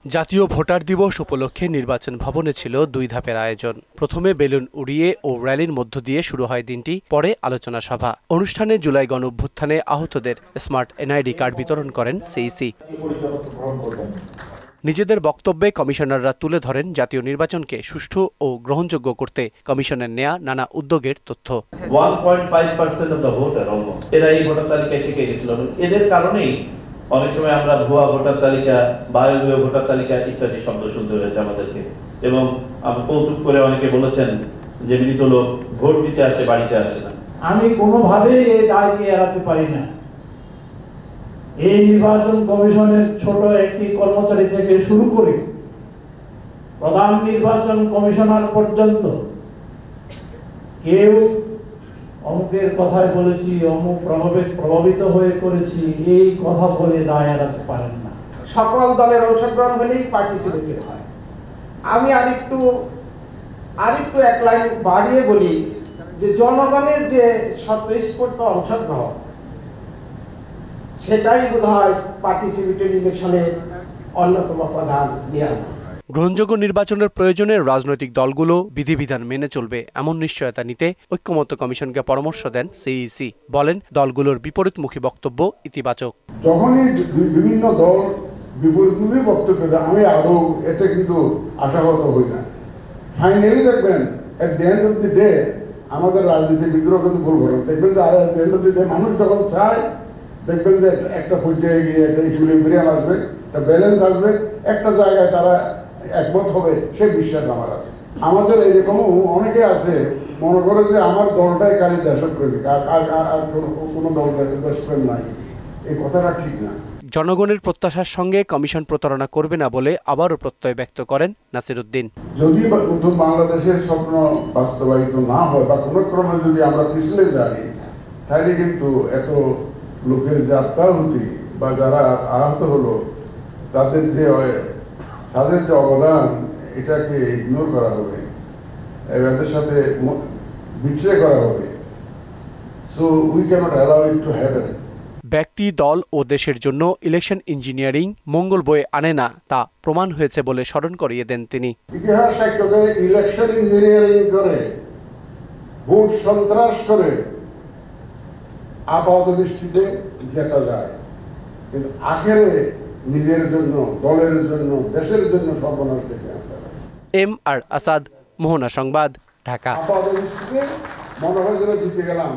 জাতীয় ভোটার দিবস উপলক্ষে নির্বাচন ভবনে ছিল 2 ধাপের আয়োজন। প্রথমে বেলুন উড়িয়ে ও র্যালির মধ্য দিয়ে শুরু হয় দিনটি, পরে আলোচনা সভা। অনুষ্ঠানে জুলাই গণঅভ্যুত্থানে আহতদের স্মার্ট এনআইডি কার্ড বিতরণ করেন সিইসি। নিজেদের বক্তব্যে কমিশনাররা তুলে ধরেন জাতীয় নির্বাচনকে সুষ্ঠু ও গ্রহণযোগ্য করতে কমিশনের নেয়া নানা উদ্যোগের তথ্য। 1.5% অফ দ্য ভোটার অলমোস্ট এরা এই ভোটার তালিকায় থেকে গেছিল। এদের কারণেই অনেক সময় আমরা ভুয়া ভোটার তালিকা, বায়বীয় ভোটার তালিকা ইত্যাদি শব্দ শুনতে হয়েছে আমাদেরকে। এবং কৌতুক করে অনেকে বলেছেন যে মৃত লোক ভোট দিতে আসে, বাড়িতে আসে না। আমি কোনোভাবেই এই দায়কে এড়াতে পারি না। এই নির্বাচন কমিশনের ছোট একটি কর্মচারী থেকে শুরু করে প্রধান নির্বাচন কমিশনার পর্যন্ত কেউ অমুকের কথায় বলেছি, অমুক প্রভাবিত হয়ে করেছি, এই কথা বলে দায় এড়াতে পারেন না। সকল দলের অংশগ্রহণ হলেই পার্টিসিপেট হয়। আমি আরেকটু এক লাইন বাড়িয়ে বলি যে জনগণের যে স্বতঃস্ফূর্ত অংশগ্রহণ, সেটাই বোধহয় পার্টিসিপেটরি ইলেকশনের অন্যতম প্রধান নিয়ম। গ্রহণযোগ্য নির্বাচনের প্রয়োজনে রাজনৈতিক দলগুলো বিধিবিধান মেনে চলবে এমন নিশ্চয়তা নিতে ঐক্যমত্য কমিশনকে পরামর্শ দেন সিইসি। বলেন, দলগুলোর বিপরীতমুখী বক্তব্য ইতিবাচক। যখনই বিভিন্ন দল বিপরীতমুখী বক্তব্য দেয়, আমি আদৌ এটা কিন্তু আশাহত হই না। ফাইনালি দেখবেন at the end of the day আমাদের রাজনীতি বিদ্রোহ কিন্তু ভুল ঘটে। দেখবেন যে at the end of the day মানুষ যখন চায়, দেখবেন যে একটা পর্যায়ে গিয়ে একটা ইকুইলিব্রিয়াম আসবে, একটা ব্যালেন্স আসবে, একটা জায়গায় তারা একমত হবে, সেই বিশ্বাস আমার আছে। আমাদের এরকম অনেকে আছে মনে করে যে আমার দলটাই কালী দেশপ্রেমিক, আর কোনো দল দেশপ্রেম নাই। এই কথাটা ঠিক না। জনগণের প্রত্যাশার সঙ্গে কমিশন প্রতারণা করবে না বলে আবারও প্রত্যয় ব্যক্ত করেন নাসিরউদ্দিন। যদি নতুন বাংলাদেশের স্বপ্ন বাস্তবায়িত না হয় বা কোনো ক্রমে যদি আমরা পিছলে যাই, তাহলে কিন্তু এত লোকের যে আত্মাহুতি বা যারা আহত হলো তাদের যে অবদান, এটাকে ইগনোর করা হবে, এদের সাথে বিট্রে করা হবে। So we cannot allow it to happen. ব্যক্তি, দল ও দেশের জন্য ইলেকশন ইঞ্জিনিয়ারিং মঙ্গল বয়ে আনে না, তা প্রমাণ হয়েছে বলে স্মরণ করিয়ে দেন তিনি। ইতিহাস সাক্ষ্যে ইলেকশন ইঞ্জিনিয়ারিং করে, ভোট সন্ত্রাস করে আপাত দৃষ্টিতে জেতা যায়, কিন্তু আখেরে নিজের জন্য, দলের জন্য, দেশের জন্য সর্বনাশ ডেকে আনতে হয়। এম আর আসাদ, মোহনা সংবাদ, ঢাকা। আপাত দৃষ্টিতে মনে হয় যেন জিতে গেলাম।